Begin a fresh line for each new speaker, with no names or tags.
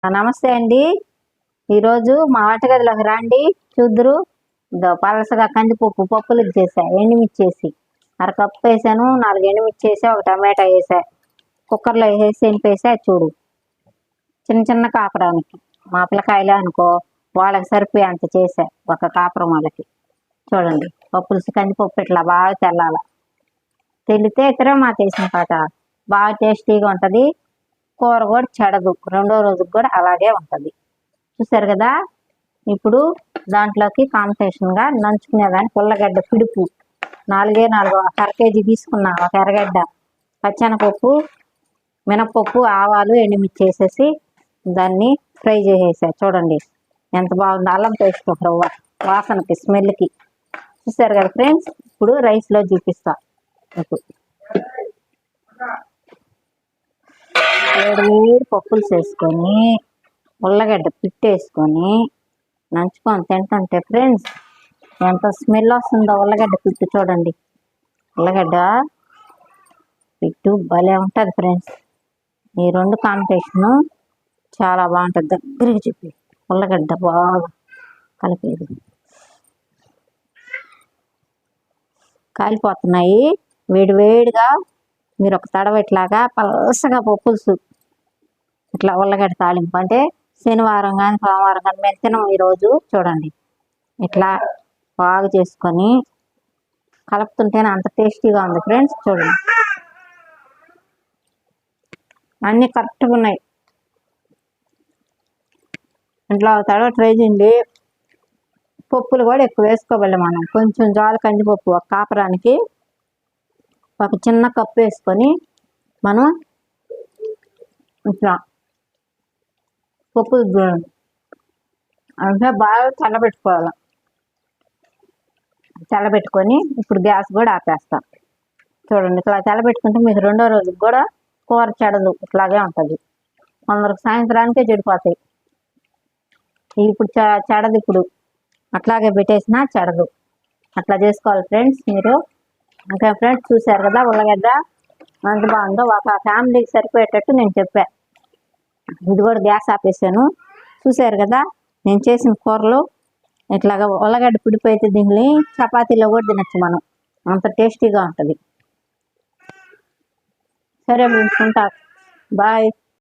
నమస్తే అండి. ఈరోజు మా వంటగదిలోకి రండి, చూద్దురు. పలసగా కందిపప్పు పప్పులకు చేసా, ఎండుమిర్చేసి అరకప్పు వేసాను, 4 ఎండుమిర్చి వేసా, ఒక టమాటా వేసా, కుక్కర్లో వేసి ఎనిపేసా. చూడు, చిన్న చిన్న కాపరానికి మా పిల్లకాయలే అనుకో, వాళ్ళకి సరిపోయే అంత చేసా, ఒక కాపురం వాళ్ళకి. చూడండి, పప్పులు కందిపప్పు ఇట్లా బాగా తెల్లాల. తెల్లితే తిరగమాత వేసిన పాట బాగా టేస్టీగా ఉంటుంది. కూర కూడా చెడదు, రెండో రోజుకి కూడా అలాగే ఉంటుంది. చూసారు కదా. ఇప్పుడు దాంట్లోకి కాంబినేషన్గా నంచుకునేదానికి ఉల్లగడ్డ పిడుపు 4 ఒక అర కేజీ తీసుకున్నా, ఒక ఎర్రగడ్డ, పచ్చెనపప్పు, మినపప్పు, ఆవాలు, ఎండుమిర్చి వేసేసి దాన్ని ఫ్రై చేసేసా. చూడండి ఎంత బాగుంది. అల్లం పేస్ట్ ఒక రవ్వ వాసనకి, స్మెల్కి. చూసారు కదా ఫ్రెండ్స్. ఇప్పుడు రైస్లో చూపిస్తా మీకు. వేడి పప్పులు వేసుకొని ఉల్లగడ్డ పిట్టేసుకొని నంచుకొని తింటుంటే ఫ్రెండ్స్ ఎంత స్మెల్ వస్తుందో. ఉల్లగడ్డ పిట్టు చూడండి, ఉల్లగడ్డ పిట్టు భలే ఉంటుంది ఫ్రెండ్స్. ఈ రెండు కాంబినేషను చాలా బాగుంటుంది. దగ్గరికి చెప్పి ఉల్లగడ్డ బాగా కలిపేది. కాలిపోతున్నాయి వేడి వేడిగా. మీరు ఒక తడవ ఇట్లాగా పలసగా పప్పులుసు ఇట్లా ఉల్లగడ్డ తాలింపు అంటే శనివారం కానీ సోమవారం కానీ మేము తినం ఈరోజు. చూడండి ఇట్లా బాగా చేసుకొని కలుపుతుంటేనే అంత టేస్టీగా ఉంది ఫ్రెండ్స్. చూడండి అన్నీ కరెక్ట్గా ఉన్నాయి. ఇట్లా తడవ ట్రై చేయండి. పప్పులు కూడా ఎక్కువ వేసుకోవాలి మనం. కొంచెం జోల కందిపప్పు ఒక కాపరానికి ఒక చిన్న కప్పు వేసుకొని మనం ఇట్లా పప్పులు అంటే బాగా చల్లబెట్టుకోవాలి. చల్లబెట్టుకొని ఇప్పుడు గ్యాస్ కూడా ఆపేస్తాం. చూడండి ఇట్లా చల్లబెట్టుకుంటే మీకు రెండో రోజుకి కూడా కూర చెడదు, ఇట్లాగే ఉంటుంది. కొందరికి సాయంత్రానికే చెడిపోతాయి. ఇప్పుడు చెడదు. ఇప్పుడు అట్లాగే పెట్టేసినా చెడదు. అట్లా చేసుకోవాలి ఫ్రెండ్స్ మీరు. ఇంకా ఫ్రెండ్స్ చూసారు కదా ఉల్లగడ్డ ఎంత బాగుందో. ఒక ఫ్యామిలీకి సరిపోయేటట్టు నేను చెప్పా. ఇది కూడా గ్యాస్ ఆపేసాను. చూసారు కదా నేను చేసిన కూరలు. ఇట్లాగా ఉల్లగడ్డ పిడిపోయితే దీన్ని చపాతీలో కూడా తినచ్చు మనం, అంత టేస్టీగా ఉంటుంది. సరే ఉంటా, బాయ్.